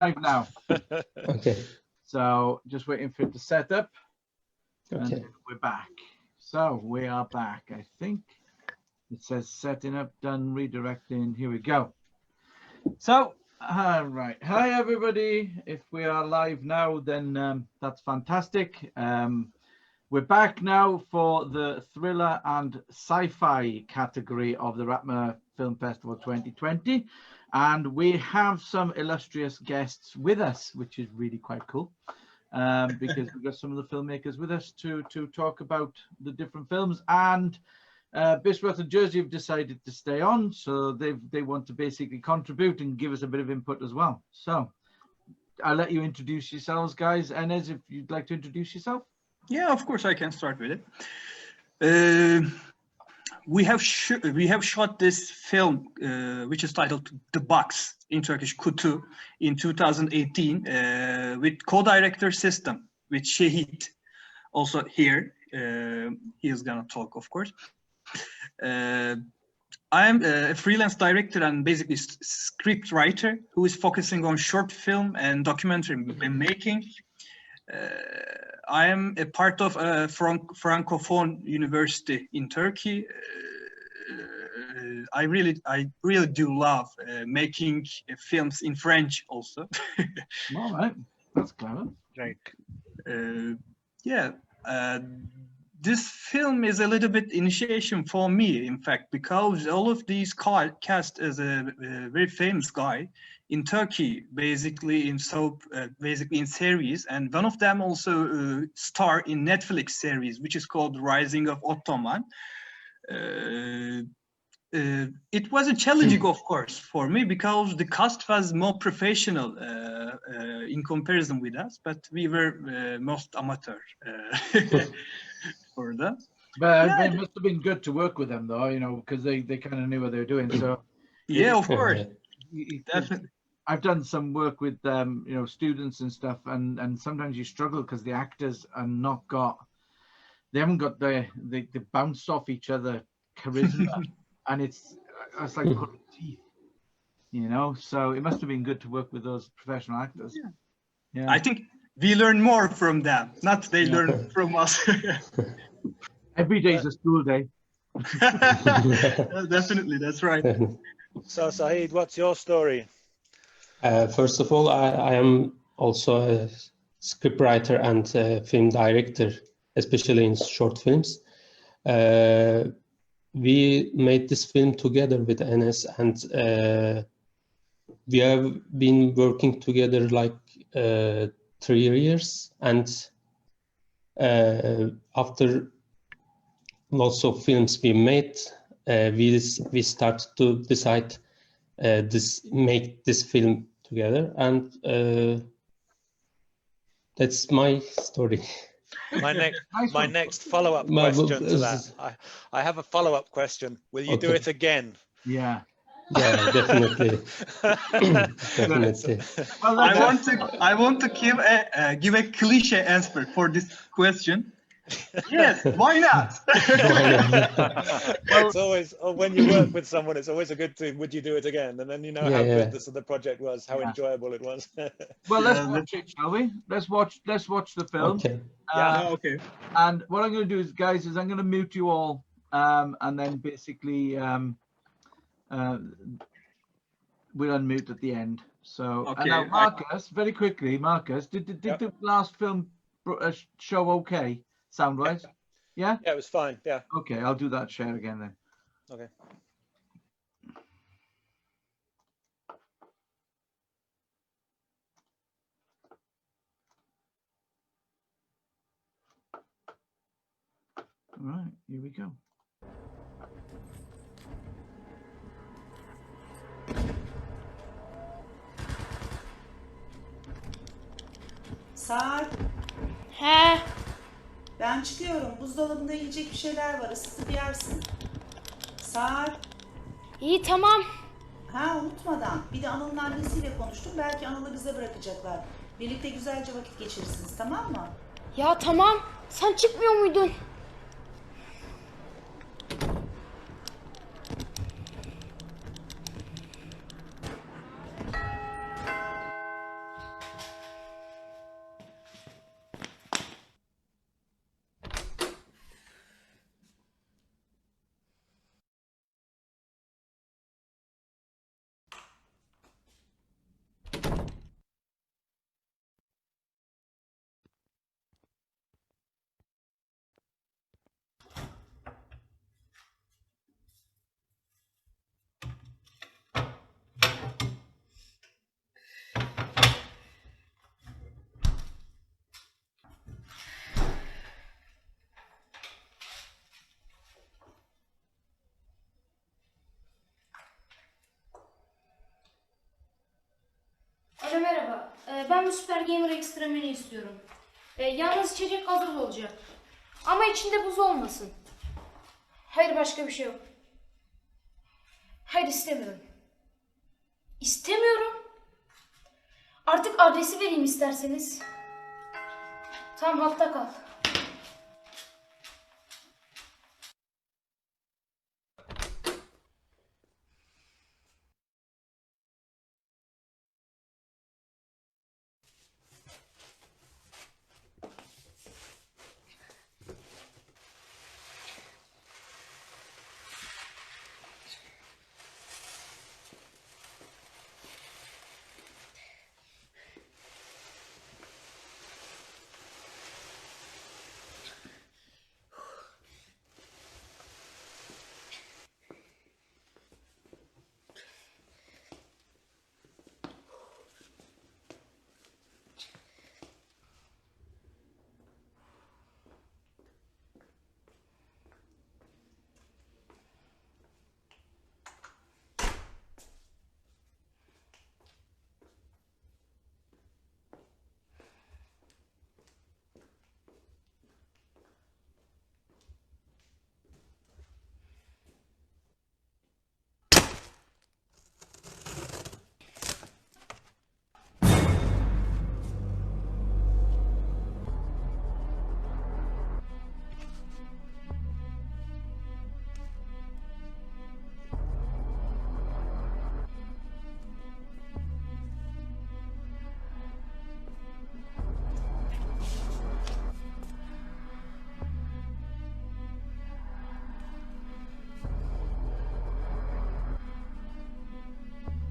live now. Okay. So just waiting for it to set up. Okay. And we're back. So we are back. I think it says setting up, done, redirecting. Here we go. So, all right. Hi, everybody. If we are live now, then that's fantastic. We're back now for the thriller and sci-fi category of the RATMA Film Festival 2020. And we have some illustrious guests with us, which is really quite cool. Because we've got some of the filmmakers with us to talk about the different films, and Bisworth and Jersey have decided to stay on, so they want to basically contribute and give us a bit of input as well. So I'll let you introduce yourselves, guys. Enes, if you'd like to introduce yourself. Yeah, of course I can start with it. We have shot this film, which is titled The Box, in Turkish Kutu, in 2018 with co-director system with Şehit, also here. He is gonna talk, of course. I am a freelance director and basically script writer who is focusing on short film and documentary making. I am a part of a Francophone university in Turkey. I really do love making films in French also. All right, that's clever. Right. Yeah, this film is a little bit initiation for me, in fact, because all of these cast as a very famous guy in Turkey, basically in soap, basically in series, and one of them also star in Netflix series, which is called Rising of Ottoman. It was a challenging, of course, for me because the cast was more professional in comparison with us, but we were most amateur for that. But yeah, it must have been good to work with them, though, you know, because they kind of knew what they were doing. So yeah, of course, definitely. I've done some work with you know, students and stuff, and sometimes you struggle because the actors are they haven't got the bounce off each other charisma, and it's like pulling teeth, you know. So it must have been good to work with those professional actors. Yeah. I think we learn more from them, not they learn from us. Every day is a school day. Definitely, that's right. So Saeed, what's your story? First of all, I am also a scriptwriter and a film director, especially in short films. We made this film together with Enes, and we have been working together like 3 years. And after lots of films we made, we start to decide make this film together, and that's my story. My next follow-up question to that. I have a follow-up question. Will you do it again? Yeah. Yeah, definitely. Definitely. Well, I want to give a cliche answer for this question. Yes, why not? It's always, when you work with someone, it's always a good thing. Would you do it again? And then you know how good the project was, how enjoyable it was. Well, let's watch it, shall we? Let's watch the film. Okay. Okay. And what I'm going to do is, guys, I'm going to mute you all, and then basically we'll unmute at the end. So, okay. And now Marcus, very quickly, Marcus, did the last film show okay? Sound-wise? Yeah? Yeah, it was fine, yeah. Okay, I'll do that share again then. Okay. All right, here we go. Saat. He. Ben çıkıyorum. Buzdolabında yiyecek bir şeyler var. Isıtıp yersin. Saat. İyi tamam. Ha, unutmadan. Bir de Anıl'ın annesiyle konuştum. Belki Anıl'ı bize bırakacaklar. Birlikte güzelce vakit geçirirsiniz, tamam mı? Ya tamam. Sen çıkmıyor muydun? Merhaba. Ben bu Süper Gamer Extra Menü istiyorum. Yalnız içecek hazır olacak. Ama içinde buz olmasın. Hayır, başka bir şey yok. Hayır, istemiyorum. İstemiyorum. Artık adresi vereyim isterseniz. Tamam, hatta kal.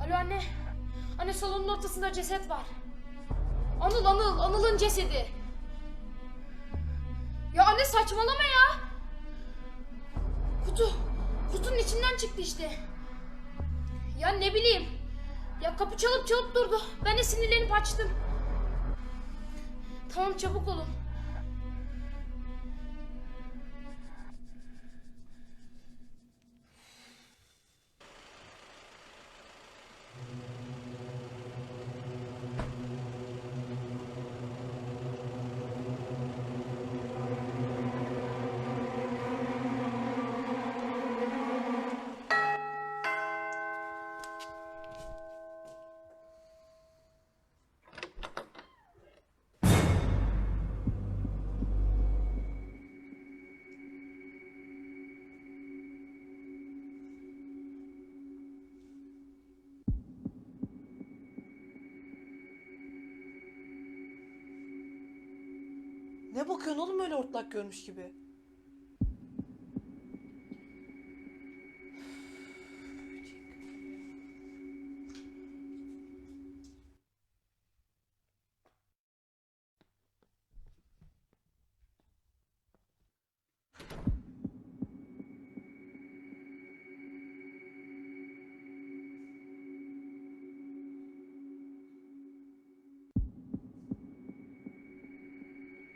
Alo anne. Anne, salonun ortasında ceset var. Anıl'ın cesedi. Ya anne, saçmalama ya. Kutunun içinden çıktı işte. Ya ne bileyim. Ya kapı çalıp durdu. Ben de sinirlenip açtım. Tamam, çabuk olun. Ne bakıyorsun oğlum öyle ortlak görmüş gibi?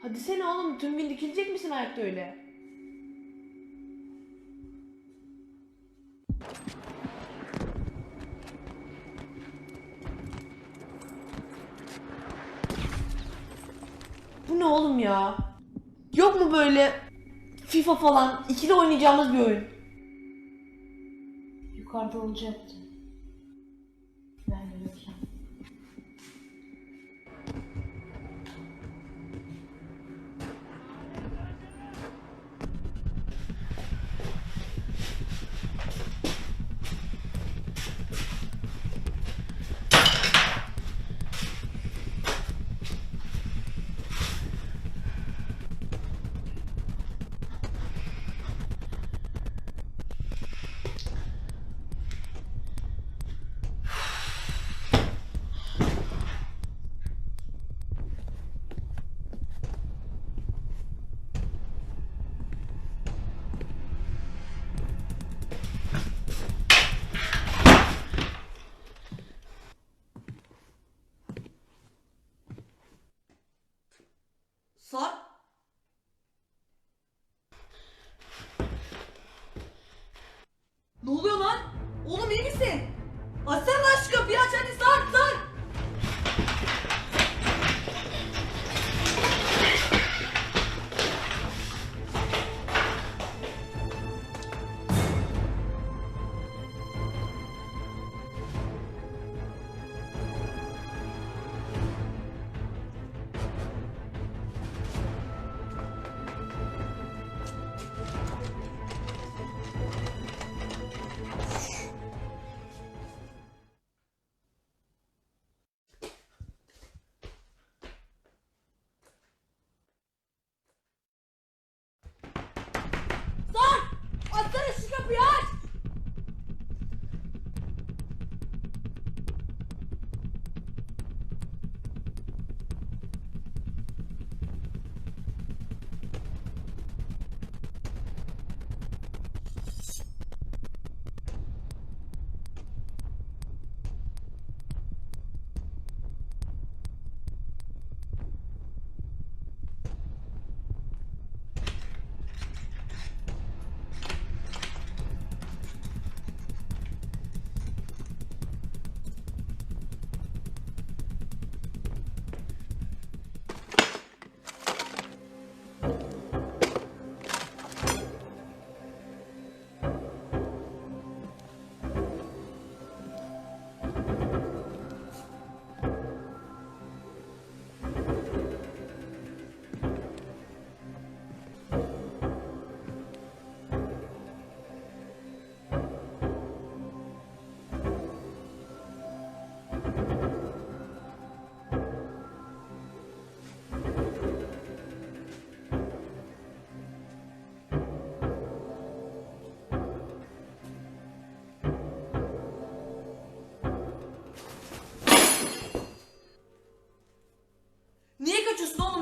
Hadi sene oğlum, tüm gün dikilecek misin ayakta öyle? Bu ne oğlum ya? Yok mu böyle FIFA falan ikili oynayacağımız bir oyun? Yukarıda olacaktı. Ben biliyorsam.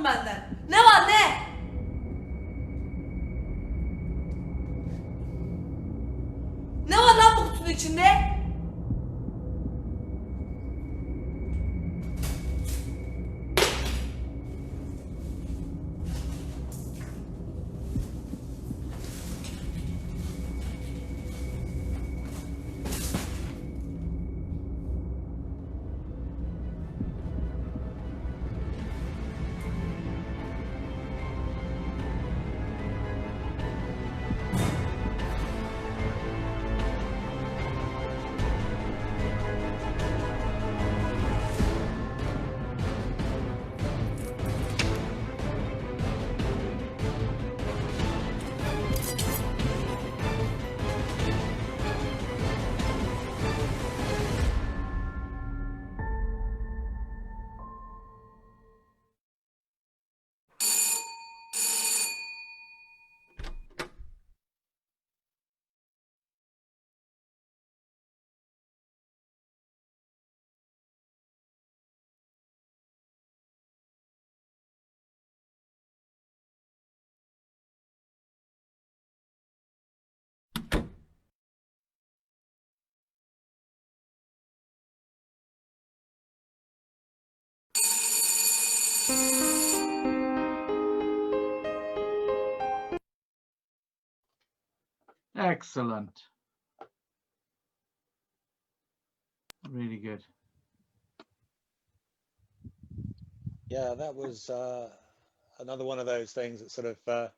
oğlum benden? Ne var ne? Ne var lan bu kutunun içinde? Excellent. Really good. Yeah, that was another one of those things that sort of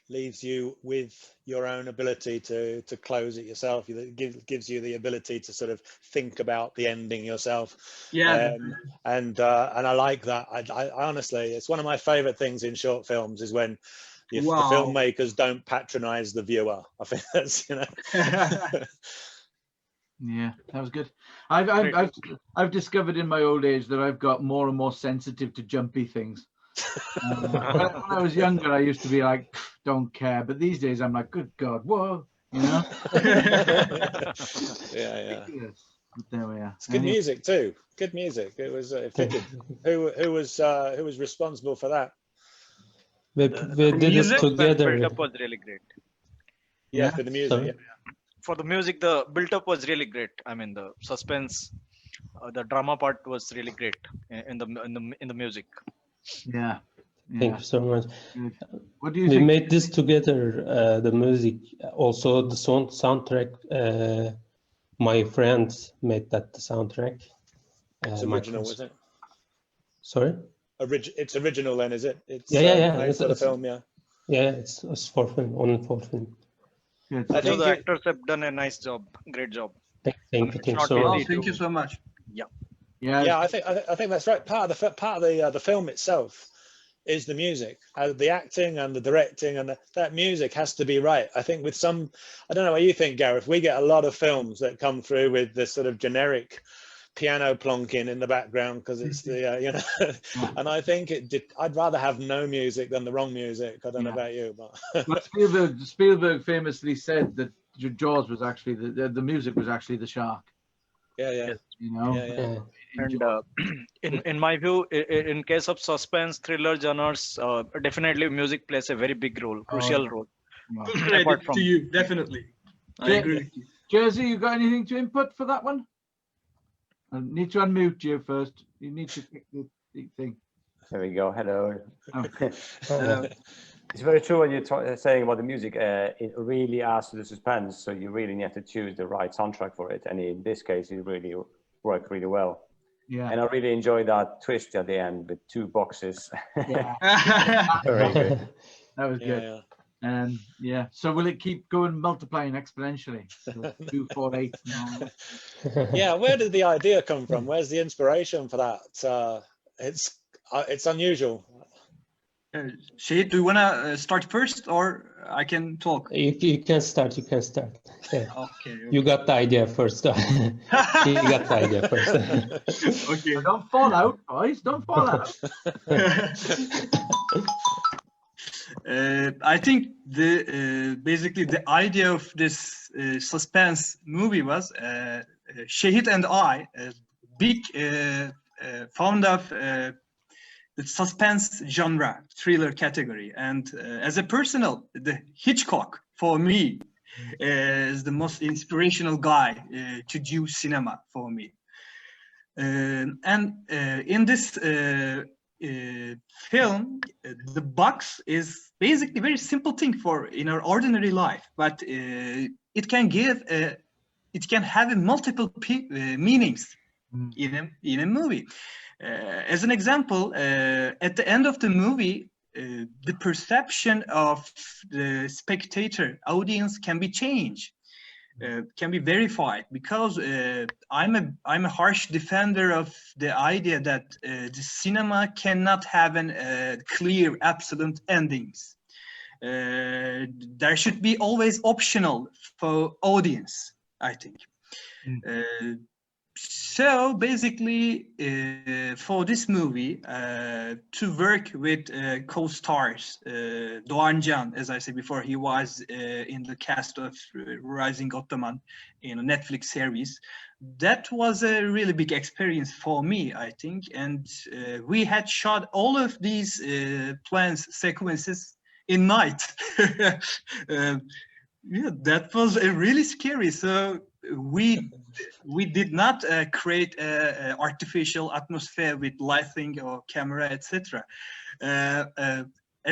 leaves you with your own ability to close it yourself. It gives you the ability to sort of think about the ending yourself. Yeah. And I like that. I honestly, it's one of my favorite things in short films is when the filmmakers don't patronize the viewer. I think that's, you know. Yeah, that was good. I've discovered in my old age that I've got more and more sensitive to jumpy things. When I was younger, I used to be like, don't care, but these days I'm like, good God, whoa, you know. Yeah. But there we are. It's good music too. Good music. It was fitted. Who was responsible for that? We did music? it together. Build up was really great. Yeah, for the music. Sorry? Yeah. For the music, the build up was really great. I mean, the suspense, the drama part was really great in the music. Yeah. Thank you so much. Good. What do you We think? made this together, the music, also the soundtrack. My friends made that the soundtrack. It's original, was it? Sorry? It's original then, is it? It's Yeah. made for the film, yeah. Yeah, it's for film, only for film. Good. I think the actors have done a nice job, great job. Thank you so much. Thank you so much. Yeah, I think that's right. Part of the film itself is the music, the acting and the directing, and that music has to be right. I think with some, I don't know what you think, Gareth. We get a lot of films that come through with this sort of generic piano plonking in the background because it's the you know. And I think I'd rather have no music than the wrong music. I don't know about you, but Spielberg famously said that Jaws was actually the music was actually the shark. Yeah. You know. Yeah. And in my view, in case of suspense thriller genres, definitely music plays a very big role, crucial role. Full credit to you, definitely. I agree with you. Jersey, you got anything to input for that one? I need to unmute you first. You need to pick the thing. There we go. Hello. Okay. Hello. It's very true what you're saying about the music. It really adds to the suspense, so you really need to choose the right soundtrack for it. And in this case, it really worked really well. Yeah. And I really enjoyed that twist at the end with 2 boxes. Yeah. Very good. That was good. Yeah. And so will it keep going multiplying exponentially? So 2, 4, 8. Yeah, where did the idea come from? Where's the inspiration for that? It's unusual. Shahid, do you want to start first, or I can talk? You can start. Yeah. Okay. You got the idea first. You got the idea first. Okay. Don't fall out, boys. Don't fall out. I think basically the idea of this suspense movie was Shahid and I big fond of the suspense genre, thriller category. And as a personal, the Hitchcock for me is the most inspirational guy to do cinema for me. And in this film, the box is basically a very simple thing for in our ordinary life, but it can have multiple meanings in a movie. As an example, at the end of the movie, the perception of the spectator, audience can be changed, can be verified, because I'm a harsh defender of the idea that the cinema cannot have clear, absolute endings. There should be always optional for audience, I think. So basically, for this movie, to work with co-stars, Doğan Can, as I said before, he was in the cast of Rising Ottoman in a Netflix series. That was a really big experience for me, I think. And we had shot all of these sequences in night. Yeah, that was really scary. So we did not create an artificial atmosphere with lighting or camera, etc. At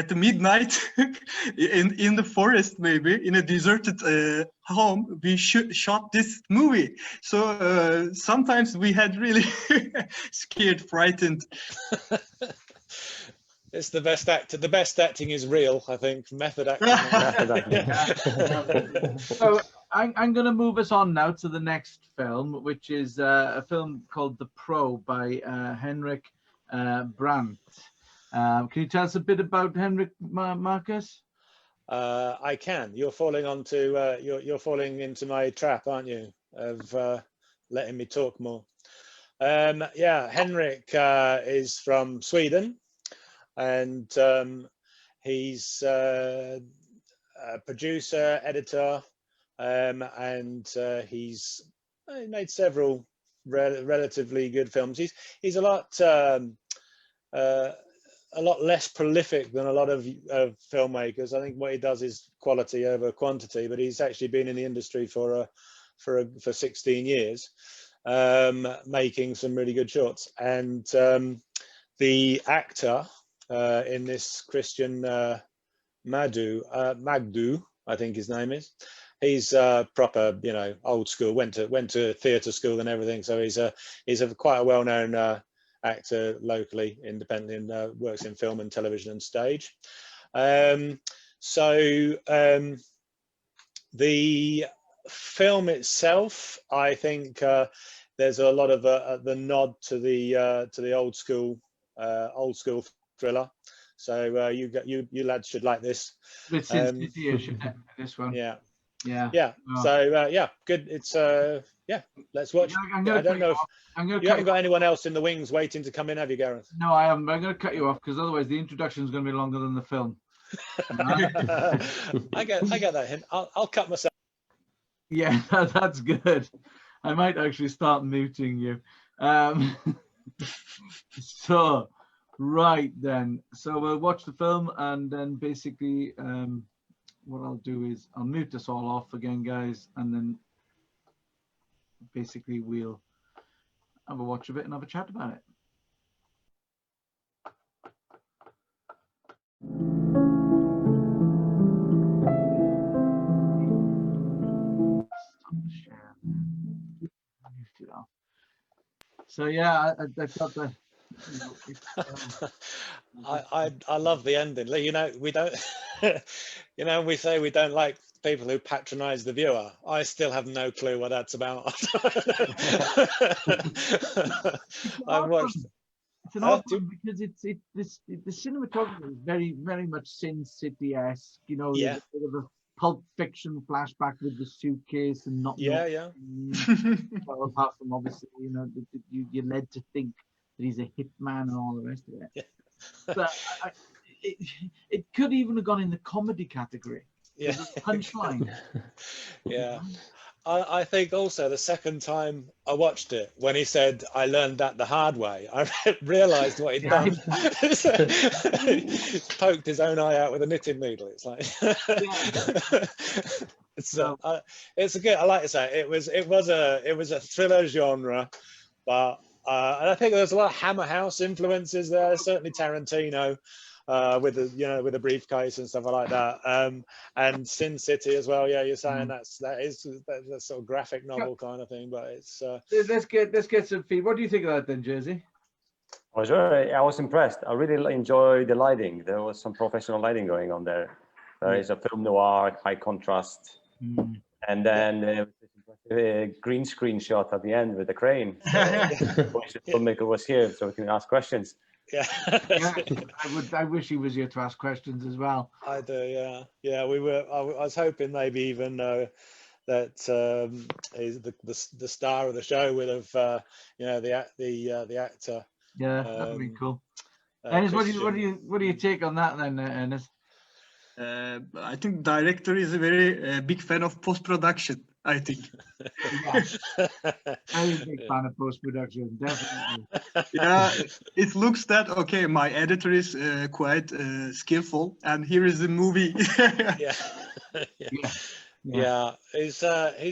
the midnight, in the forest, maybe in a deserted home, we shot this movie. So sometimes we had really scared, frightened. It's the best acting. The best acting is real, I think. Method acting. So I'm going to move us on now to the next film, which is a film called The Pro by Henrik Brandt. Can you tell us a bit about Henrik, Marcus? I can. You're falling into my trap, aren't you? Of letting me talk more. Yeah, Henrik is from Sweden. And he's a producer, editor, and he's made several relatively good films. He's a lot less prolific than a lot of filmmakers. I think what he does is quality over quantity, but he's actually been in the industry for 16 years, making some really good shorts. And the actor in this, Christian Magdu, I think his name is. He's proper, old school. Went to theatre school and everything. So he's quite a well-known actor locally, independently, and works in film and television and stage. The film itself, I think, there's a lot of the nod to the old school thriller. So you lads should like this. This one. Yeah. Oh. So yeah, good. It's let's watch. I don't know if you haven't got anyone else in the wings waiting to come in, have you, Gareth? No, I haven't. I'm going to cut you off because otherwise the introduction is going to be longer than the film. I get that hint. I'll cut myself. Yeah, that's good. I might actually start muting you. So, right then. So we'll watch the film, and then basically what I'll do is I'll mute us all off again, guys, and then basically we'll have a watch of it and have a chat about it. So yeah, I thought that. I love the ending. We don't. We say we don't like people who patronize the viewer. I still have no clue what that's about. I've watched. It's an odd one because the cinematography is very, very much Sin City-esque. Yeah. A bit of a Pulp Fiction flashback with the suitcase and not. Yeah. Well, apart from obviously, you're led to think that he's a hitman and all the rest of it. Yeah. But it could even have gone in the comedy category. Yeah. Punchline. Yeah. I think also the second time I watched it, when he said, "I learned that the hard way," I realised what he'd done. He's poked his own eye out with a knitting needle. It's like, it's a good. I like to say it was a thriller genre, but and I think there's a lot of Hammer House influences there. Certainly Tarantino. With the briefcase and stuff like that, and Sin City as well. Yeah, you're saying that's a sort of graphic novel kind of thing, but it's. Let's get some feedback. What do you think of that then, Jersey? I was impressed. I really enjoyed the lighting. There was some professional lighting going on there. There is a film noir, high contrast, and then a green screen shot at the end with the crane. So, the filmmaker was here, so we can ask questions. Yeah. I wish he was here to ask questions as well. I do, yeah. We were. I was hoping maybe even that the star of the show would have, the actor. Yeah, that'd be cool. Ernest, what do you take on that then, Ernest? I think director is a very big fan of post-production. I think. I'm a big fan of post-production, definitely. Yeah, it looks that okay. My editor is quite skillful, and here is the movie. Yeah. He's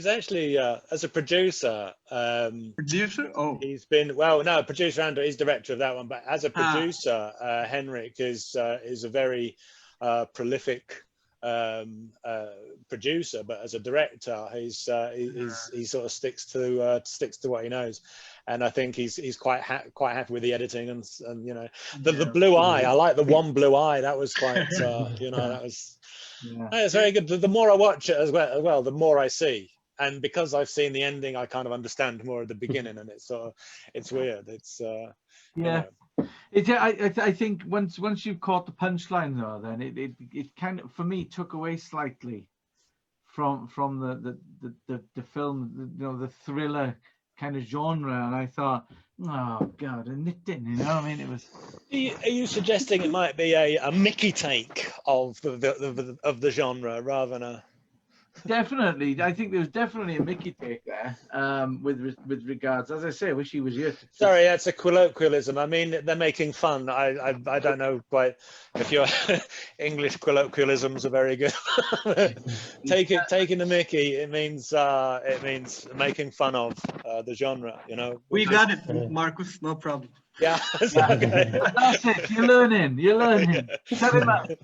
actually as a producer. Producer? Oh, he's been producer and he's director of that one. But as a producer, Henrik is a very prolific producer, but as a director, he sort of sticks to what he knows, and I think he's quite happy with the editing and the blue eye. I like the one blue eye. That was quite that was it's very good. The more I watch it as well, the more I see, and because I've seen the ending, I kind of understand more at the beginning, and it's weird. It's I think once you've caught the punchline though, then it kind of, for me, took away slightly from the film, the thriller kind of genre, and I thought, oh god, and it didn't, I mean, it was. Are you suggesting it might be a Mickey take of the genre rather than a? Definitely, I think there was definitely a Mickey take there. With regards, as I say, I wish he was here. Sorry, it's a colloquialism. I mean, they're making fun. I don't know quite if your English colloquialisms are very good. Taking the Mickey, it means making fun of the genre. We got it, Marcus. No problem. Yeah, okay. That's it. You're learning. Tell him that.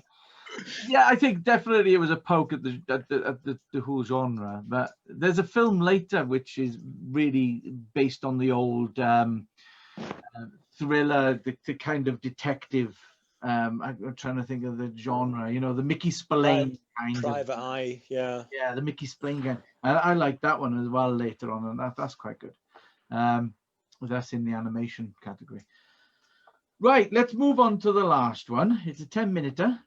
Yeah, I think definitely it was a poke at the whole genre. But there's a film later which is really based on the old thriller, the kind of detective. I'm trying to think of the genre. The Mickey Spillane kind of Private Eye. Yeah. Yeah, the Mickey Spillane kind. I like that one as well later on, and that's quite good. That's in the animation category. Right, let's move on to the last one. It's a 10-minuter.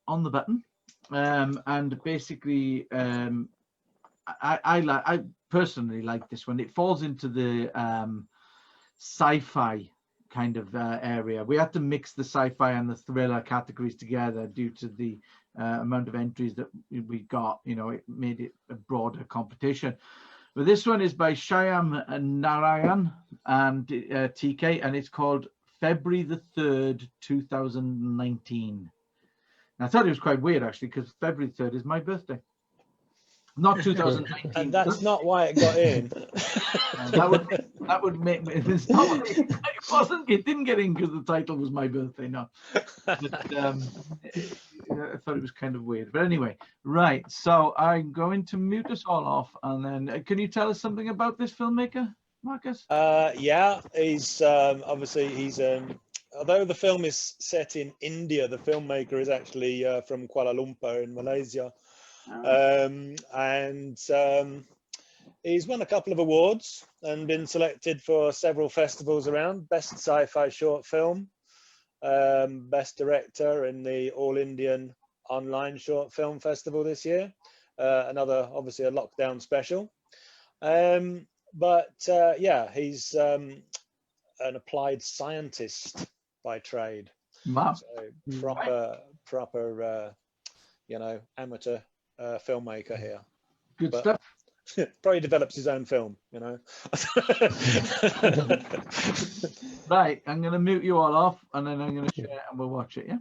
On the button, and basically I personally like this one. It falls into the sci-fi kind of area. We had to mix the sci-fi and the thriller categories together due to the amount of entries that we got. It made it a broader competition. But this one is by Shyam Narayan and TK, and it's called February the 3rd, 2019. I thought it was quite weird, actually, because February 3rd is my birthday. Not 2019. And that's not why it got in. That would make me. It's not, it didn't get in because the title was my birthday, no. But, I thought it was kind of weird. But anyway, right. So I'm going to mute us all off. And then can you tell us something about this filmmaker, Marcus? Yeah, he's obviously although the film is set in India, the filmmaker is actually from Kuala Lumpur in Malaysia. And he's won a couple of awards and been selected for several festivals around. Best Sci-Fi Short Film, Best Director in the All Indian Online Short Film Festival this year. Obviously a lockdown special. Yeah, he's an applied scientist by trade. Wow. So proper amateur filmmaker here. Good stuff. Probably develops his own film, you know. Right, I'm going to mute you all off, and then I'm going to share it and we'll watch it, yeah?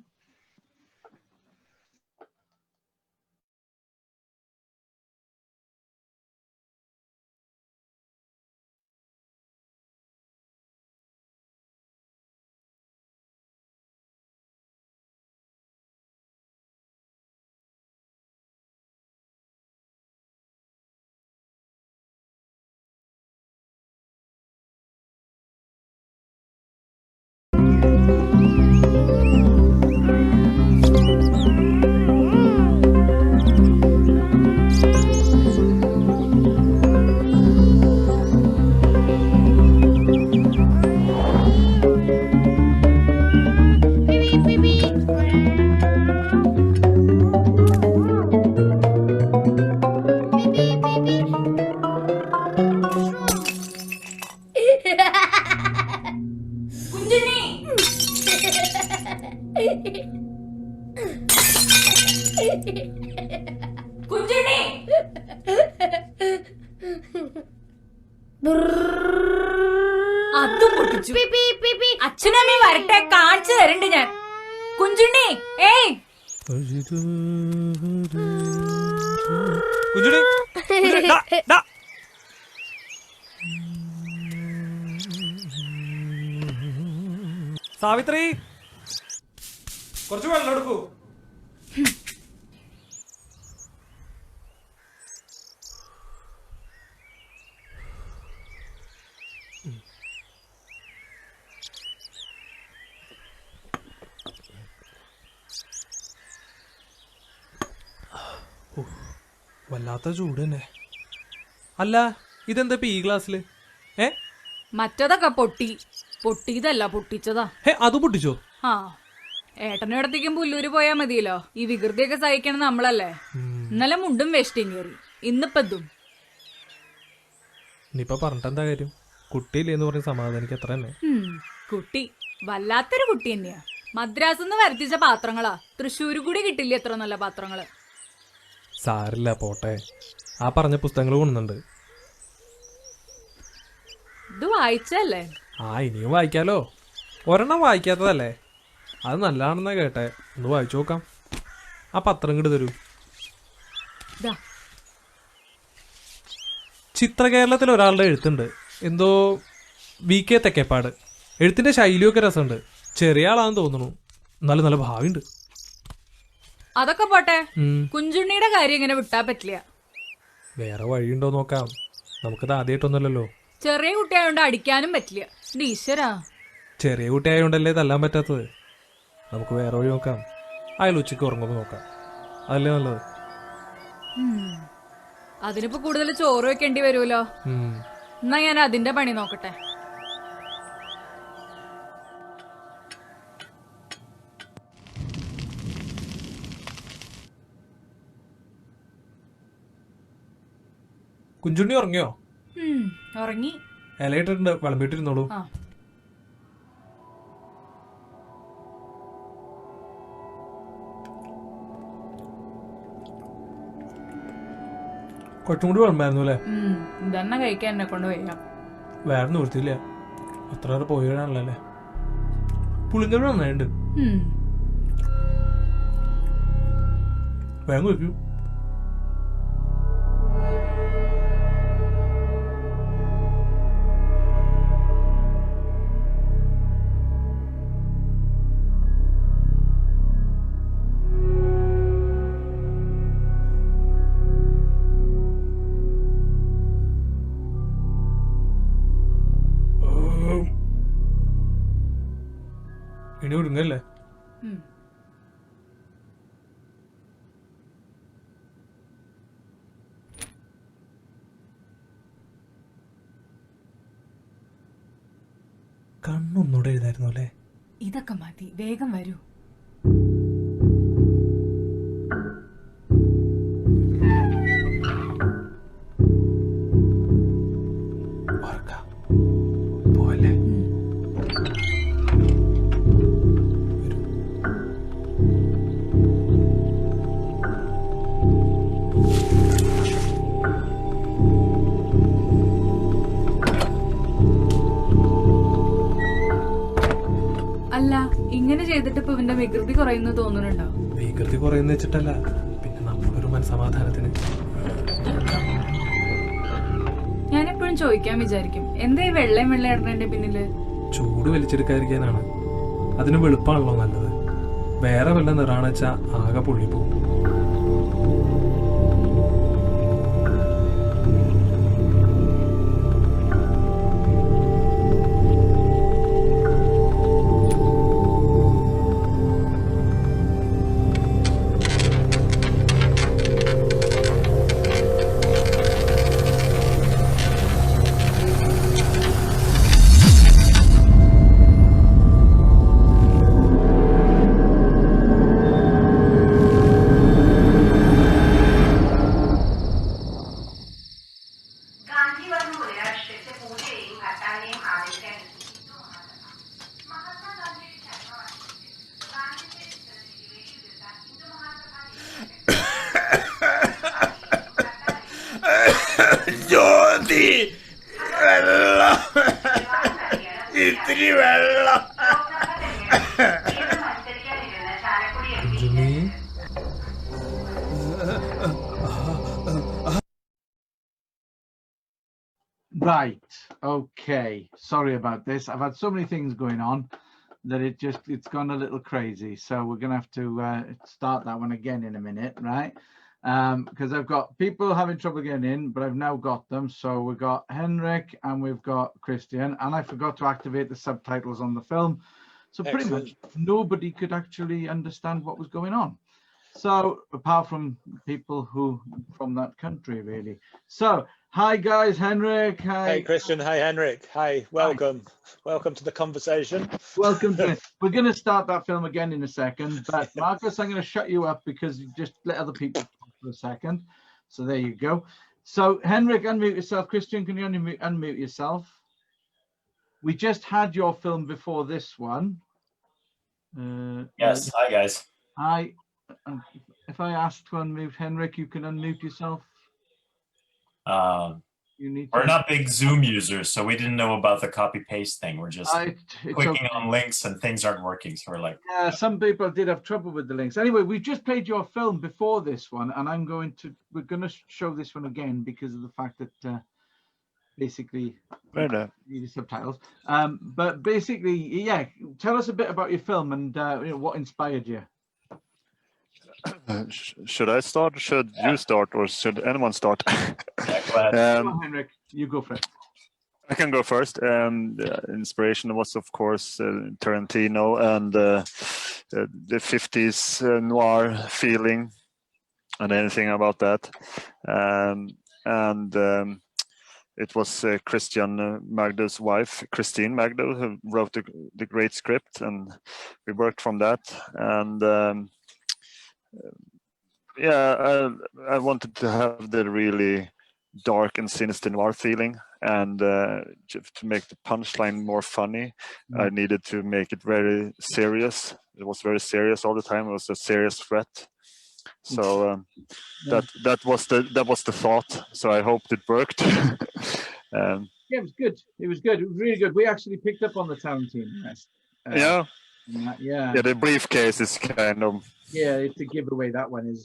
അച്ഛനമ്മ വരട്ടെ, കാണിച്ചു തരണ്ട് ഞാൻ. കുഞ്ചുണ്ണി, ഏയ് കുഞ്ചുണ്ണി, സാവിത്രി, കുറച്ച് വെള്ളം എടുക്കൂ. വല്ലാത്ത ചൂട് തന്നെ. അല്ല, ഇതെന്താ ഈ ഗ്ലാസ്സില്? മറ്റതൊക്കെ പൊട്ടിയതല്ല, പൊട്ടിച്ചതാ. അത് പൊട്ടിച്ചോ? ആ, ഏട്ടനോടത്തേക്കും പുല്ലൂര് പോയാ മതിയല്ലോ. ഈ വികൃതിയൊക്കെ സഹിക്കണം നമ്മളല്ലേ. ഇന്നലെ മുണ്ടും വേഷ്ടിയും കയറി, ഇന്നിപ്പതും. ഇനിയിപ്പൊ പറഞ്ഞിട്ടെന്താ കാര്യം? കുട്ടിയില്ലേന്ന് പറഞ്ഞ് സമാധാനിക്ക് അത്ര തന്നെ. കുട്ടി വല്ലാത്തൊരു കുട്ടി തന്നെയാ. മദ്രാസിന്ന് വരുത്തിച്ച പാത്രങ്ങളാ. തൃശ്ശൂര് കൂടി കിട്ടില്ല എത്ര നല്ല പാത്രങ്ങള്. സാരില്ല, പോട്ടെ. ആ പറഞ്ഞ പുസ്തകങ്ങൾ കൊണ്ടുണ്ട്. ഇത് വായിച്ചല്ലേ? ഇനിയും വായിക്കാലോ. ഒരെണ്ണം വായിക്കാത്തതല്ലേ? അത് നല്ലതാണെന്നാ കേട്ടെ. ഒന്ന് വായിച്ചു നോക്കാം. ആ പത്രം ഇങ്ങോട്ട് തരൂ. ചിത്രകേരളത്തിൽ ഒരാളുടെ എഴുത്തുണ്ട്, എന്തോ VK തെക്കേപ്പാട്. എഴുത്തിന്റെ ശൈലിയൊക്കെ രസമുണ്ട്. ചെറിയ ആളാന്ന് തോന്നുന്നു, എന്നാലും നല്ല ഭാവിയുണ്ട്. അതൊക്കെ പോട്ടെ, കുഞ്ചുണ്ണിയുടെ കാര്യം ഇങ്ങനെ വിട്ടാ പറ്റില്ല. വേറെ വഴിയുണ്ടോ നോക്കാം. നമുക്കത് ആദ്യമായിട്ടൊന്നുമല്ലല്ലോ. ചെറിയ കുട്ടിയായോണ്ട് അടിക്കാനും പറ്റില്ല. ഈശ്വരാ, ചെറിയ കുട്ടിയായോണ്ടല്ലേ തല്ലാൻ പറ്റാത്തത്. നമുക്ക് വേറെ വഴി നോക്കാം. അയാൾ ഉച്ചയ്ക്ക് ഉറങ്ങുമ്പോൾ നോക്കാം. അതല്ലേ നല്ലത്. അതിനിപ്പോ കൂടുതൽ ചോറ് വെക്കേണ്ടി വരുമല്ലോ. എന്നാ ഞാൻ അതിന്റെ പണി നോക്കട്ടെ. കുഞ്ചുണ്ണി ഉറങ്ങിയോ? ഉറങ്ങി. ഇലയിട്ടുണ്ട്, വിളമ്പിട്ടിരുന്നോളൂ. കുറച്ചും കൂടി വിളമ്പായിരുന്നു അല്ലേ? ഇതന്നെ കഴിക്കാൻ എന്നെ കൊണ്ട് വയ്യാം. വേറെ നിവൃത്തിയില്ല, അത്ര നേരം പോയാണല്ലേ. പുളിങ്കറി നന്നായിട്ടുണ്ട്. വേഗം കഴിക്കൂ. ഇനി ഒടുങ്ങല്ലേ? കണ്ണൊന്നൂടെ എഴുതായിരുന്നു അല്ലേ? ഇതൊക്കെ മതി, വേഗം വരൂ. പോലെ ചെയ്തിട്ട് ഇപ്പൊ ഇവന്റെ വികൃതി കുറയുന്നു തോന്നുന്നുണ്ടോ? വികൃതി കുറയുന്ന വെച്ചിട്ടല്ല, പിന്നെ നമ്മളൊരു മനസമാധാനത്തിന്. ഞാനെപ്പോഴും ചോദിക്കാൻ വിചാരിക്കും, എന്താ ഈ വെള്ളയും ഇടണേന്റെ പിന്നില്? ചൂട് വലിച്ചെടുക്കാതിരിക്കാനാണ്. അതിന് വെളുപ്പാണല്ലോ നല്ലത്. വേറെ വല്ല നിറാണെന്ന് വെച്ചാ ആകെ പൊള്ളിപ്പോവും. Right. Okay. Sorry about this. I've had so many things going on that it's gone a little crazy. So we're going to have to start that one again in a minute, right? Because I've got people having trouble getting in, but I've now got them. So we've got Henrik and we've got Christian, and I forgot to activate the subtitles on the film. So pretty much nobody could actually understand what was going on. So apart from people who from that country, really. So hi guys, Henrik. Hi. Hey Christian. Hey Henrik. Hey, welcome. Hi. Welcome to the conversation. Welcome to it. We're going to start that film again in a second, but Marcus, I'm going to shut you up because you just let other people talk for a second. So there you go. So Henrik, unmute yourself. Christian, can you unmute yourself? We just had your film before this one. Yes. Hi guys. Hi. If I ask to unmute Henrik, you can unmute yourself. We're not big Zoom users, so we didn't know about the copy paste thing. We're just clicking on links and things aren't working. So we're like, yeah, some people did have trouble with the links. Anyway, we just played your film before this one, and we're going to show this one again because of the fact that basically need the subtitles. But basically, yeah, tell us a bit about your film and what inspired you. Should I start? Should you start, or should anyone start? Yeah, go ahead. Come on, Henrik, you go first. I can go first. The inspiration was, of course, Tarantino and the 50s noir feeling, and anything about that. It was Christian Magdo's wife, Christine Magdo, who wrote the great script, and we worked from that. And yeah, I wanted to have the really dark and sinister noir feeling, and to make the punchline more funny, I needed to make it very serious. It was very serious all the time. It was a serious threat. So that was the thought. So I hoped it worked. Yeah, it was good. It was good. It was really good. We actually picked up on the Tarantino. Yeah, the briefcase is kind of. Yeah, it's a giveaway. That one is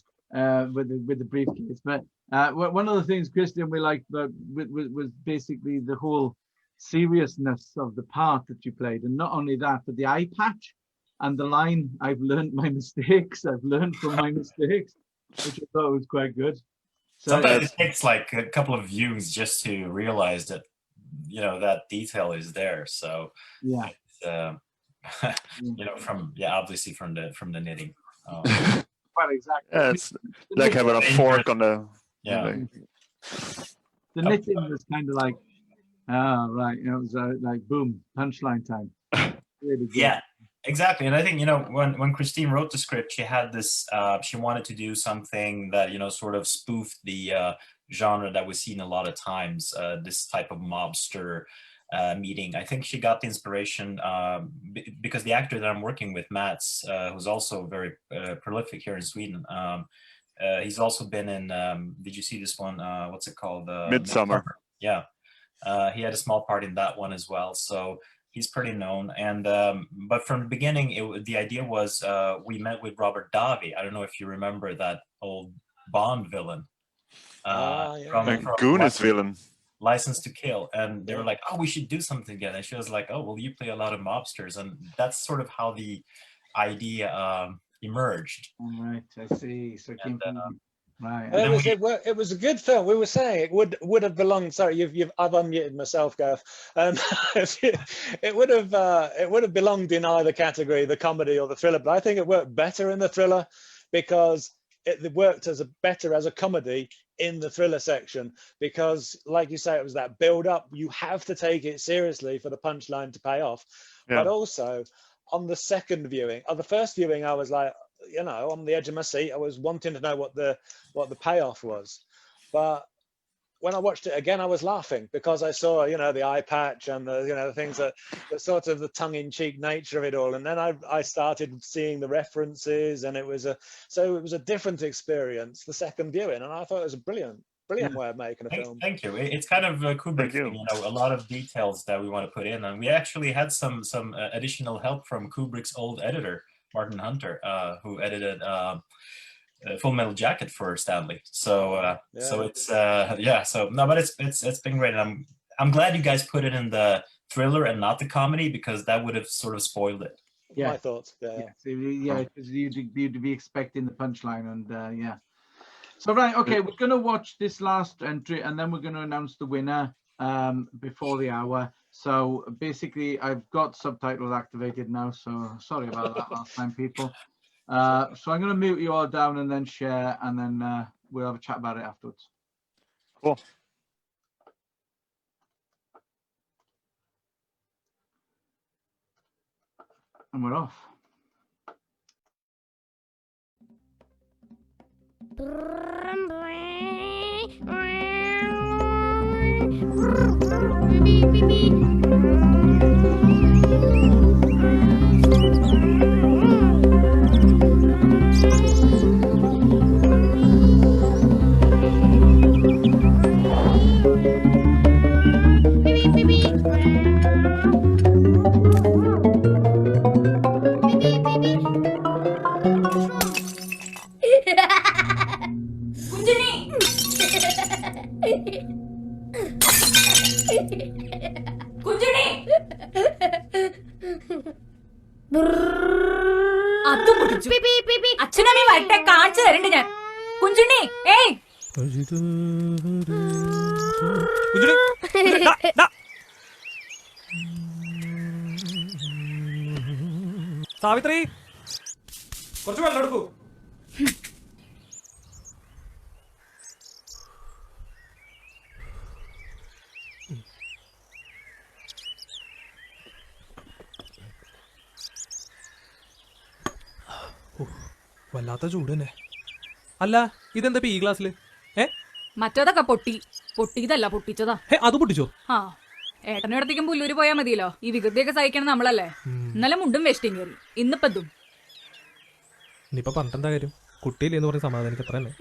with the briefcase. But one of the things, Christian, we liked was basically the whole seriousness of the part that you played, and not only that, but the eye patch and the line, "I've learned my mistakes. I've learned from my mistakes," which I thought was quite good. So, sometimes it takes like a couple of views just to realize that that detail is there. So yeah. Obviously from the knitting. Well, exactly. Yeah, it's like having a fork on the. Yeah. The knitting was kind of like, right. It was like boom, punchline time. Really good. Yeah, exactly. And I think when Christine wrote the script, she had this. She wanted to do something that sort of spoofed the genre that we've seen a lot of times. This type of mobster. Meeting. I think she got the inspiration because the actor that I'm working with, Mats, who's also very prolific here in Sweden. He's also been in. Did you see this one? What's it called? Midsummer. Yeah, he had a small part in that one as well. So he's pretty known. And but from the beginning, the idea was we met with Robert Davi. I don't know if you remember that old Bond villain. Goonies villain. License to Kill, and they were like, "Oh, we should do something together." And she was like, "Oh, well, you play a lot of mobsters," and that's sort of how the idea emerged. Right, I see. So right. It was a good film. We were saying it would have belonged. Sorry, I've unmuted myself, Gareth. It would have belonged in either category, the comedy or the thriller. But I think it worked better in the thriller because it worked better as a comedy in the thriller section, because like you say, it was that build up. You have to take it seriously for the punchline to pay off. But also on the second viewing, the first viewing, I was like, on the edge of my seat. I was wanting to know what the payoff was. But when I watched it again, I was laughing because I saw, the eye patch and the things that sort of the tongue-in-cheek nature of it all. And then I started seeing the references, and it was a different experience the second viewing. And I thought it was a brilliant way of making a film. Thank you. It's kind of a Kubrick thing, a lot of details that we want to put in, and we actually had some additional help from Kubrick's old editor, Martin Hunter, who edited Full Metal Jacket for Stanley. So it's but it's been great. And I'm glad you guys put it in the thriller and not the comedy, because that would have sort of spoiled it. Yeah, my thoughts. Because you'd be expecting the punchline, and So right, okay, we're going to watch this last entry, and then we're going to announce the winner before the hour. So basically, I've got subtitles activated now, so sorry about that last time, people. So I'm going to mute you all down and then share, and then we'll have a chat about it afterwards. Cool. And we're off. അച്ഛനമ്മ വരട്ടെ, കാണിച്ചു തരണ്ട് ഞാൻ. കുഞ്ചുണ്ണി, ഏയ് സാവിത്രി, കുറച്ച് വെള്ളം എടുക്കൂ. വല്ലാത്ത ചൂട് തന്നെ. അല്ല, ഇതെന്താ ഈ ഗ്ലാസ്സില്? മറ്റേതൊക്കെ പൊട്ടിയതല്ല, പൊട്ടിച്ചതാ. അത് പൊട്ടിച്ചോ? ആ, ഏട്ടനടുത്തേക്കും പുല്ലൂര് പോയാ മതിയല്ലോ. ഈ വികൃതിയൊക്കെ സഹിക്കണം നമ്മളല്ലേ. ഇന്നലെ മുണ്ടും വെസ്റ്റും കയറി, ഇന്നിപ്പതും. ഇനിയിപ്പോ പറഞ്ഞിട്ടെന്താ കാര്യം? കുട്ടിയില്ലെന്ന് പറഞ്ഞ സമാധാനിക്ക് അത്ര തന്നെ.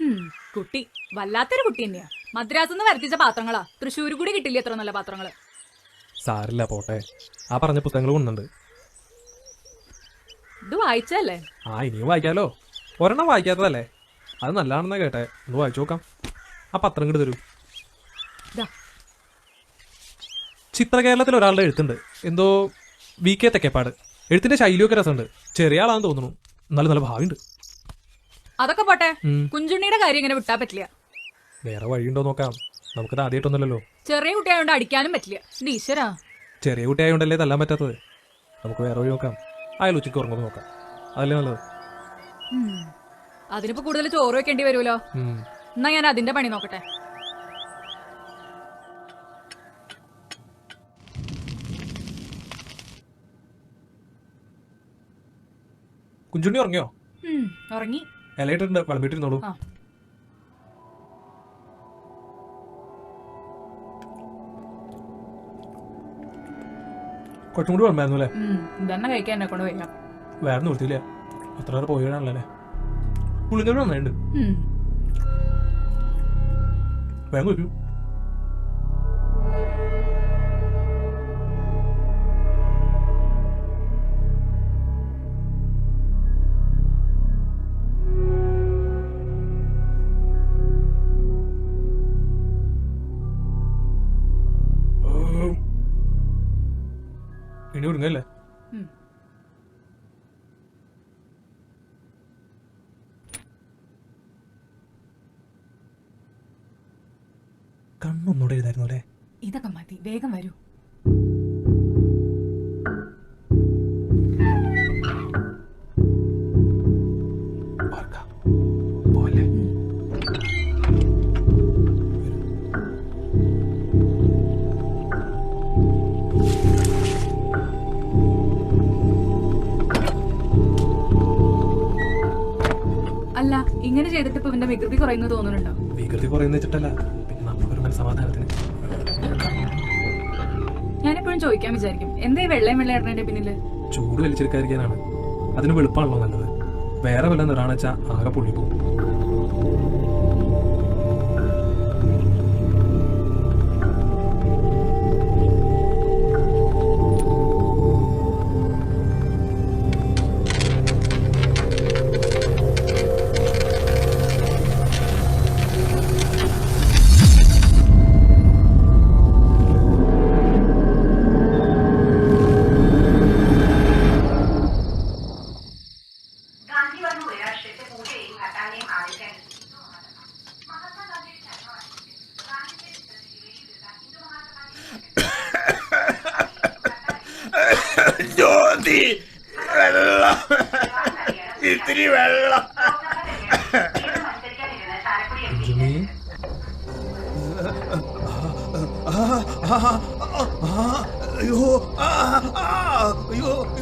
കുട്ടി വല്ലാത്തൊരു കുട്ടി തന്നെയാ. മദ്രാസിന്ന് വരുത്തിച്ച പാത്രങ്ങളാ. തൃശ്ശൂർ കൂടി കിട്ടില്ല എത്ര നല്ല പാത്രങ്ങള്. സാരില്ല, പോട്ടെ. ആ പറഞ്ഞ പുസ്തകങ്ങൾ കൊണ്ടുണ്ട്. ഇത് വായിച്ചല്ലേ? ആ, ഇനിയും വായിക്കാലോ. ഒരെണ്ണം വായിക്കാത്തതല്ലേ? അത് നല്ലതാണെന്നാ കേട്ടെ. ഒന്ന് വായിച്ചു നോക്കാം. ആ പത്രം ഇങ്ങോട്ട് തരൂ. ചിത്രകേരളത്തിൽ ഒരാളുടെ എഴുത്തുണ്ട്, എന്തോ VK തെക്കേപ്പാട്. എഴുത്തിന്റെ ശൈലിയൊക്കെ രസമുണ്ട്. ചെറിയ ആളാന്ന് തോന്നുന്നു, എന്നാലും നല്ല ഭാവിയുണ്ട്. അതൊക്കെ പോട്ടെ, കുഞ്ചുണ്ണിയുടെ കാര്യം ഇങ്ങനെ വിട്ടാ പറ്റില്ല. വേറെ വഴിയുണ്ടോ നോക്കാം. നമുക്കത് ആദ്യമായിട്ടൊന്നുമല്ലോ. ചെറിയ കുട്ടിയായോണ്ട് അടിക്കാനും പറ്റില്ല. ഈശ്വരാ, ചെറിയ കുട്ടിയായോണ്ടല്ലേ തല്ലാൻ പറ്റാത്തത്. നമുക്ക് വേറെ വഴി നോക്കാം. അയാൾ ഉച്ചയ്ക്ക് ഉറങ്ങുന്നത് നോക്കാം. അതല്ലേ നല്ലത്. അതിനിപ്പോ കൂടുതൽ ചോറ് വെക്കേണ്ടി വരുമല്ലോ. എന്നാ ഞാൻ അതിന്റെ പണി നോക്കട്ടെ. കുഞ്ചുണ്ണി ഉറങ്ങിയോ? ഉറങ്ങി. ഇലയിട്ടുണ്ട്, വിളമ്പിട്ടിരുന്നോളൂ. കുറച്ചും കൂടി വിളമ്പായിരുന്നു അല്ലേ? ഇതന്നെ കഴിക്കാൻ എന്നെ കൊണ്ട് വയ്യ. വേറെ നിർത്തിയില്ല, അത്ര നേരം പോയാണല്ലേ. പുള്ളിക്കറി നന്നായിട്ടുണ്ട്. വേഗം കഴിക്കൂ. തുടങ്ങല്ലേ? കണ്ണൊന്നുകൂടെ എഴുതായിരുന്നു അല്ലേ? ഇതൊക്കെ മതി, വേഗം വരൂ. അല്ല, ഇങ്ങനെ ചെയ്തിട്ട് ഇപ്പൊ ഇവന്റെ വികൃതി കുറയുന്നു തോന്നുന്നുണ്ടോ? വികൃതി കുറയുന്ന വെച്ചിട്ടല്ല, പിന്നെ നമുക്കൊരു സമാധാനത്തിന്. ഞാനെപ്പോഴും ചോദിക്കാൻ വിചാരിക്കും, എന്താ ഈ വെള്ളയും വെള്ളയിടണേന്റെ പിന്നില്? ചൂട് വലിച്ചെടുക്കാതിരിക്കാനാണ്. അതിന് വെളുപ്പാണല്ലോ നല്ലത്. വേറെ വല്ല നിറാന്ന് വെച്ചാൽ ആകെ പൊള്ളി പോകും. ഇത്തിരി വെള്ളം.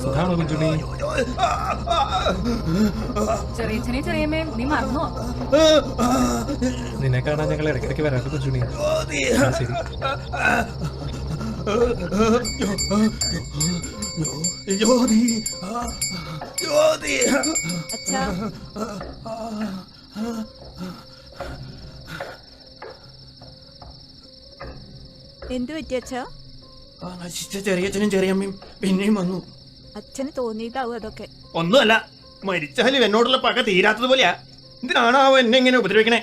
സുഖാണോ കുഞ്ചുണി? ചെറിയച്ഛനെ ചെറിയമ്മേ, നീ മറന്നോ? നിന്നെ കാണാൻ ഞങ്ങൾ ഇടയ്ക്കിടയ്ക്ക് വരാത്ത കുഞ്ചുണി. ശരി. എന്തു പറ്റി അച്ഛാ? നശിച്ച ചെറിയച്ഛനും ചെറിയമ്മയും പിന്നെയും വന്നു. അച്ഛന് തോന്നിയിട്ടാവും അതൊക്കെ. ഒന്നുമല്ല, മരിച്ചാലും എന്നോടുള്ള പക തീരാത്തതുപോലെയാ. എന്തിനാണാവോ എന്നെ ഇങ്ങനെ ഉപദ്രവിക്കണേ?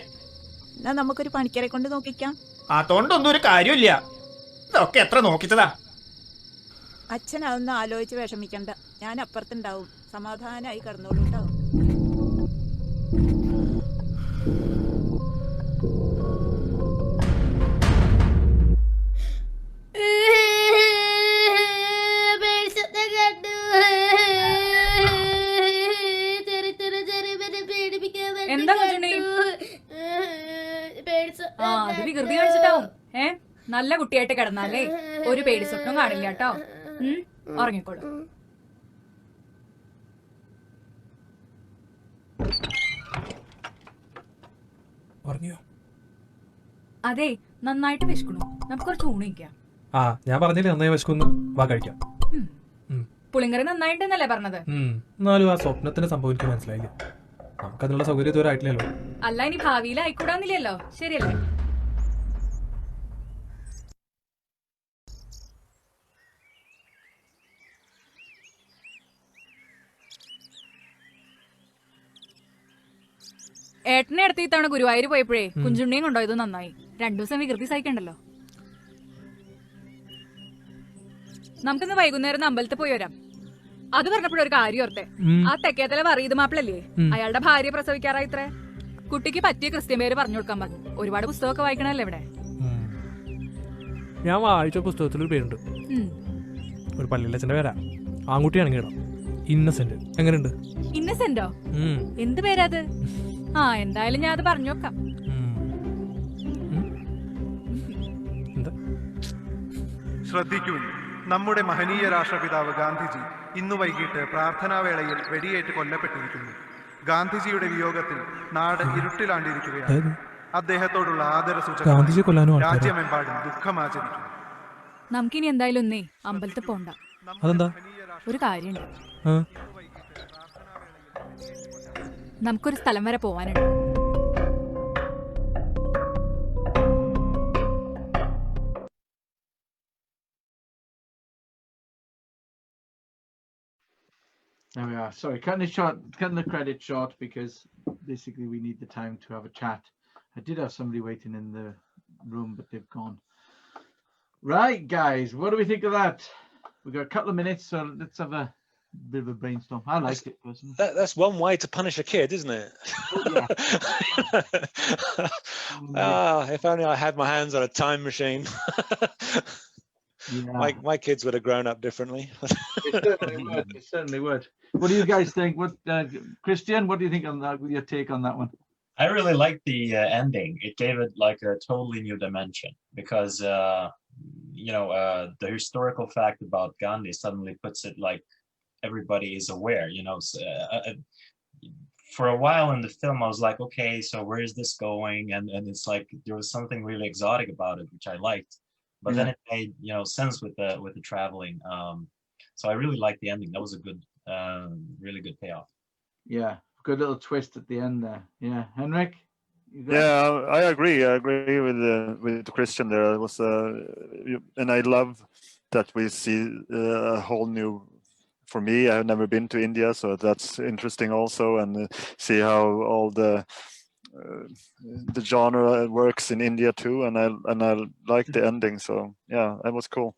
എന്നാ നമുക്കൊരു പണിക്കരെ കൊണ്ട് നോക്കിക്കാം. അതുകൊണ്ടൊന്നും ഒരു കാര്യമില്ല. ഇതൊക്കെ എത്ര നോക്കിച്ചതാ. അച്ഛൻ അതൊന്നും ആലോചിച്ച് വിഷമിക്കണ്ട. ഞാൻ അപ്പുറത്തുണ്ടാവും. സമാധാനമായി കിടന്നോളൂണ്ടാവും. എന്താ കുഞ്ഞുണ്ണി? ആ, അത് വികൃതി കാണിച്ചിട്ടാവും. നല്ല കുട്ടിയായിട്ട് കിടന്നാലേ ഒരു പേടി സ്വപ്നം കാണില്ല കേട്ടോ. ഉറങ്ങിക്കോളൂ. അതെ, നന്നായിട്ട് വിശക്കണു. നമുക്ക് കുറച്ച് ഊണ് കഴിക്കാം. ആ, ഞാൻ പറഞ്ഞില്ലേ നന്നായി വിശക്കുന്നു. വാ കഴിക്കാം. പുളിങ്കറി നന്നായിട്ടെന്നല്ലേ പറഞ്ഞത്? എന്നാലും ആ സ്വപ്നത്തിന് സംഭവിക്കാൻ മനസ്സിലായില്ല. നമുക്കതിനുള്ള സൗകര്യം ഇതുവരെ ആയിട്ടില്ലല്ലോ. അല്ല, ഇനി ഭാവിയിൽ ആയിക്കൂടാന്നില്ലല്ലോ. ശരിയല്ലേ? ഏട്ടനെ അടുത്ത് ഇത്തവണ ഗുരുവായൂർ പോയപ്പോഴേ കുഞ്ചുണ്ണിയും കൊണ്ടുപോയത് നന്നായി. 2 ദിവസം വികൃതി സഹിക്കണ്ടല്ലോ. നമുക്കിന്ന് വൈകുന്നേരം അമ്പലത്തിൽ പോയി വരാം. അത് പറഞ്ഞപ്പോഴൊരു കാര്യം ഓർത്തെ. ആ തെക്കേത്തല വറീത് മാപ്പിളല്ലേ, അയാളുടെ ഭാര്യ പ്രസവിക്കാറായി ഇത്രേ. കുട്ടിക്ക് പറ്റിയ ക്രിസ്ത്യൻ പേര് പറഞ്ഞു കൊടുക്കാൻ പറഞ്ഞു. ഒരുപാട് പുസ്തകമൊക്കെ വായിക്കണല്ലേ ഇവിടെ. ഞാൻ വായിച്ച പുസ്തകത്തിലൊരു പേരുണ്ട്. ഒരു പള്ളിയിലച്ഛന്റെ പേരാ. ആൺകുട്ടിയാണെങ്കിൽ ഇടാം. ഇന്നസെന്റ്. എങ്ങനെയുണ്ട്? ഇന്നസെന്റോ? എന്ത് പേരാത്? ആ, എന്തായാലും ഞാൻ അത് പറഞ്ഞു നോക്കാം. ശ്രദ്ധിക്കൂ, നമ്മുടെ മഹനീയ രാഷ്ട്രപിതാവ് ഗാന്ധിജി ഇന്നു വൈകിട്ട് പ്രാർത്ഥനാവേളയിൽ വെടിയേറ്റ് കൊല്ലപ്പെട്ടിരിക്കുന്നു. ഗാന്ധിജിയുടെ വിയോഗത്തിൽ നാട് ഇരുട്ടിലാണ്ടിരിക്കുകയാണ്. അദ്ദേഹത്തോടുള്ള ആദരസൂചകമായി രാജ്യമെമ്പാടും ദുഃഖമാചരിക്കുന്നു. നമുക്കിനി എന്തായാലും ഒന്നേ അമ്പലത്തിൽ പോണ്ട. അതെന്താ? ഒരു കാര്യമുണ്ട്. നമുക്കൊരു സ്ഥലം വരെ പോവാനുണ്ട്. There we are. Sorry, cutting the credit short because basically we need the time to have a chat. I did have somebody waiting in the room, but they've gone. Right, guys, what do we think of that? we've got a couple of minutes, so let's have a bit of a brainstorm. I liked it personally. That's one way to punish a kid, isn't it? If only I had my hands on a time machine. My kids would have grown up differently. It certainly would. It certainly would. What do you guys think? What, Christian? What do you think on that? Your take on that one? I really liked the ending. It gave it like a totally new dimension because the historical fact about Gandhi suddenly puts it like everybody is aware. For a while in the film, I was like, okay, so where is this going? And it's like there was something really exotic about it, which I liked. But then it made sense with the traveling. So I really liked the ending. That was a good, really good payoff. Yeah, good little twist at the end there. Yeah, Henrik. Yeah, I agree. I agree with Christian there. It was and I love that we see a whole new. For me, I've never been to India, so that's interesting also, and see how all the genre works in India too, and I like the ending. So yeah, that was cool.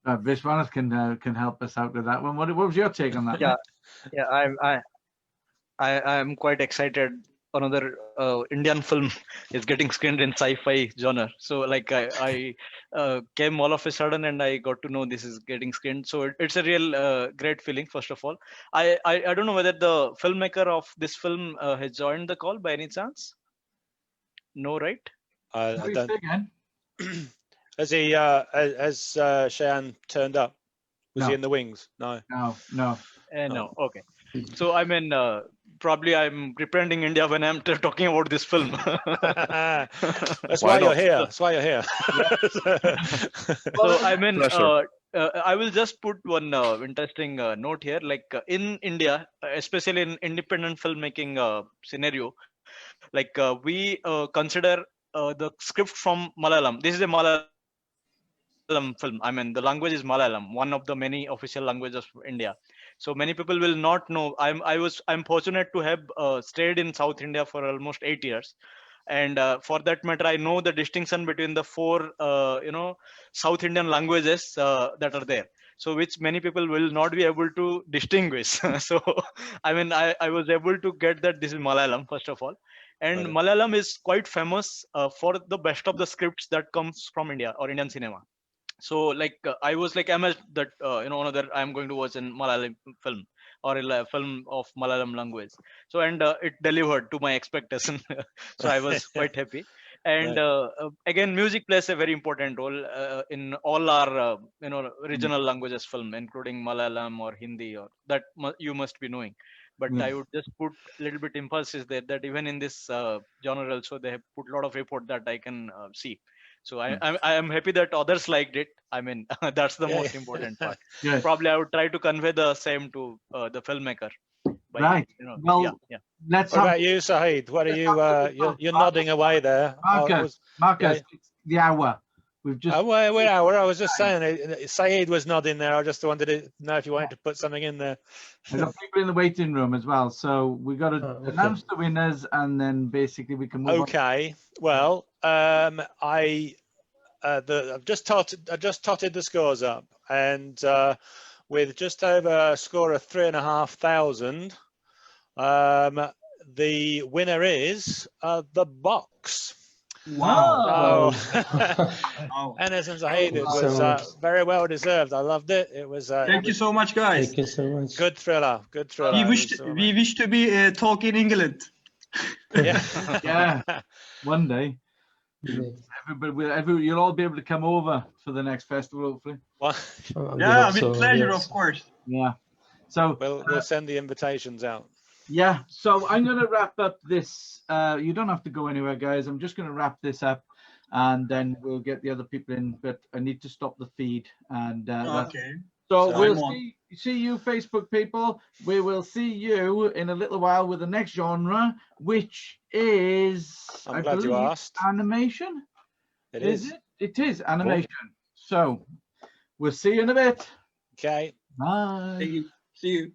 Vishwanath can help us out with that one. What was your take on that? Yeah, I'm quite excited. Another Indian film is getting screened in sci-fi genre. So like I came all of a sudden and I got to know this is getting screened. So it's a real great feeling. First of all, I don't know whether the filmmaker of this film has joined the call by any chance. No, right? I don't. Has he? Has Shayan turned up? Was he in the wings? No. No. No. Okay. So I mean, probably I'm representing India when I'm talking about this film. That's why you're here. That's why you're here. So I mean, I will just put one interesting note here. Like in India, especially in independent filmmaking scenario, like we consider the script from Malayalam. This is a Malayalam film. I mean, the language is Malayalam, one of the many official languages of India. So many people will not know. I'm fortunate to have stayed in South India for almost 8 years, and for that matter, I know the distinction between the four South Indian languages that are there. So which many people will not be able to distinguish. So I mean, I was able to get that this is Malayalam first of all, and Malayalam is quite famous for the best of the scripts that comes from India or Indian cinema. So like I was like amazed that another I'm going to watch a Malayalam film or a film of Malayalam language. So and it delivered to my expectation. So I was quite happy. And again, music plays a very important role in all our regional languages film, including Malayalam or Hindi, or that you must be knowing. But I would just put a little bit emphasis there that even in this genre also they have put a lot of effort that I can see. So I am happy that others liked it. I mean, that's the most important part. Yes. Probably I would try to convey the same to the filmmaker. Right. Well, let's. What about you, Saeed? What are you? You're nodding away there. Marcus, it's the hour. We've just. Wait, hour. I was just saying. Saeed was nodding there. I just wanted to know if you wanted to put something in there. I've got people in the waiting room as well, so we got to announce the winners, and then basically we can move on. Well, I've just totted the scores up, and with just over a score of 3,500, the winner is the box. Wow! Enes and Zahid, it was very well deserved. I loved it. It was. Thank you so much, guys. Thank you so much. Good thriller. Good thriller. We wish to be talk in England. Yeah, one day. Everybody, you'll all be able to come over for the next festival, hopefully. Yeah, with pleasure, of course. Yeah. So we'll send the invitations out. Yeah. So I'm going to wrap up this. You don't have to go anywhere, guys. I'm just going to wrap this up, and then we'll get the other people in. But I need to stop the feed. And okay. So we'll see you, Facebook people. We will see you in a little while with the next genre, which is, I'm glad you asked. Animation. It is. It is animation. Cool. So we'll see you in a bit. Okay. Bye. See you.